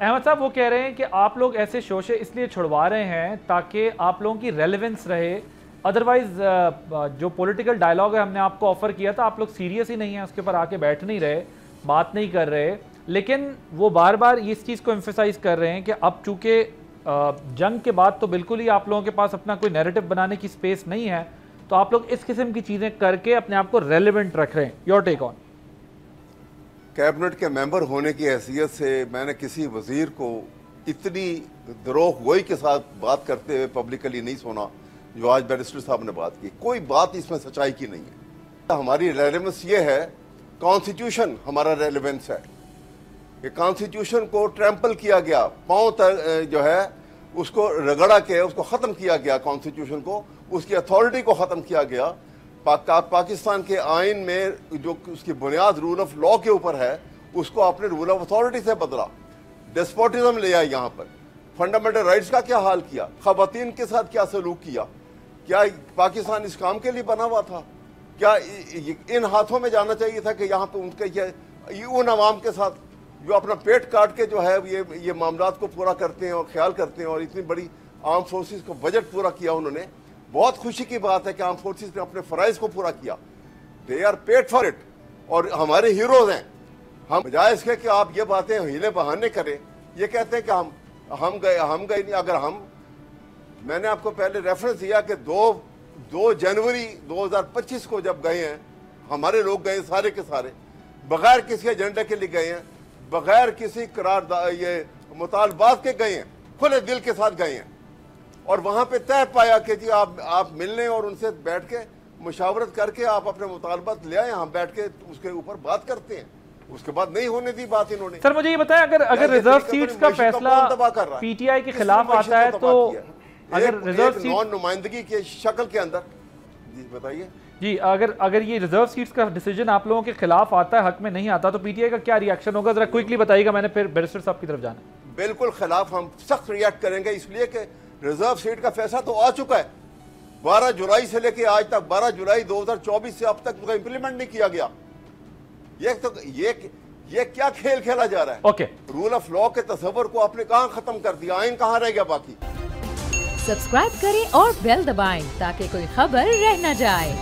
احمد صاحب وہ کہہ رہے ہیں کہ آپ لوگ ایسے شوشے اس لیے چھڑوا رہے ہیں تاکہ آپ لوگوں کی ریلیونس رہے، ادروائز جو پولیٹیکل ڈائلاگ ہے ہم نے آپ کو آفر کیا تھا، آپ لوگ سیریس ہی نہیں ہیں، اس کے اوپر آ کے بیٹھ نہیں رہے، بات نہیں کر رہے، لیکن وہ بار بار اس چیز کو ایمفیسائز کر رہے ہیں کہ اب چونکہ جنگ کے بعد تو بالکل ہی آپ لوگوں کے پاس اپنا کوئی نیریٹو بنانے کی سپیس نہیں ہے، تو آپ لوگ اس قسم کی چیزیں کر کے اپنے آپ کو ریلیونٹ رکھ رہے ہیں. Your take on. کیبنٹ کے ممبر ہونے کی حیثیت سے میں نے کسی وزیر کو اتنی دروغ گوئی کے ساتھ بات کرتے ہوئے پبلکلی نہیں سنا جو آج بیرسٹر صاحب نے بات کی. کوئی بات اس میں سچائی کی نہیں ہے. ہماری ریلیونس یہ ہے، کانسٹیٹیوشن ہمارا ریلیونس ہے کہ کانسٹیٹیوشن کو ٹریمپل کیا گیا، پاؤں جو ہے اس کو رگڑا کے اس کو ختم کیا گیا، کانسٹیٹیوشن کو، اس کی اتھارٹی کو ختم کیا گیا. پاکستان کے آئین میں جو اس کی بنیاد رول آف لا کے اوپر ہے، اس کو آپ نے رول آف اتھارٹی سے بدلا، ڈیسپوٹزم لے آیا یہاں پر. فنڈامنٹل رائٹس کا کیا حال کیا، خواتین کے ساتھ کیا سلوک کیا. کیا پاکستان اس کام کے لیے بنا ہوا تھا؟ کیا ان ہاتھوں میں جانا چاہیے تھا کہ یہاں پہ ان کے ان عوام کے ساتھ جو اپنا پیٹ کاٹ کے جو ہے یہ معاملات کو پورا کرتے ہیں اور خیال کرتے ہیں، اور اتنی بڑی آرم فورسز کو بجٹ پورا کیا انہوں نے. بہت خوشی کی بات ہے کہ آرم فورسز نے اپنے فرائض کو پورا کیا. They are paid for it, اور ہمارے ہیروز ہیں. ہم بجائے اس کے کہ آپ یہ باتیں ہیلے بہانے کریں، یہ کہتے ہیں کہ ہم گئے نہیں. اگر میں نے آپ کو پہلے ریفرنس دیا کہ 2 جنوری 2025 کو جب گئے ہیں ہمارے لوگ گئے سارے کے سارے، بغیر کسی ایجنڈے کے لیے گئے ہیں، بغیر کسی یہ مطالبات کے گئے ہیں، کھلے دل کے ساتھ گئے ہیں، اور وہاں پہ طے پایا کہ جی آپ ملنے اور ان سے بیٹھ کے مشاورت کر کے آپ اپنے مطالبات لے آئے. ہم بیٹھ کے اس کے اوپر بات کرتے ہیں. اس کے بعد نہیں ہونے دی بات انہوں نے. سر مجھے یہ بتائیں، اگر ریزرو سیٹس کا فیصلہ پی ٹی آئی کے خلاف آتا ہے تو اگر ریزرو سیٹ نان نمائندگی کی شکل کے اندر، جی بتائیے. جی اگر یہ ریزرو سیٹس کا ڈیسیجن آپ لوگوں کے خلاف آتا ہے، حق میں نہیں آتا، تو پی ٹی آئی کا کیا ری ایکشن ہوگا؟ ذرا کوئکلی بتائیے گا، میں نے پھر بیرسٹر صاحب کی طرف جانا. بالکل خلاف، ہم سخت ریئیکٹ کریں گے، اس لیے کہ ریزرو سیٹ کا فیصلہ تو آ چکا ہے. 12 جولائی سے لے کے آج تک، 12 جولائی 2024 سے اب تک امپلیمنٹ نہیں کیا گیا. یہ کیا کھیل کھیلا جا رہا ہے؟ اوکے، رول آف لا کے تصور کو آپ نے کہاں ختم کر دیا، آئین کہاں رہ گیا باقی؟ سبسکرائب کریں اور بیل دبائیں تاکہ کوئی خبر رہ نہ جائے.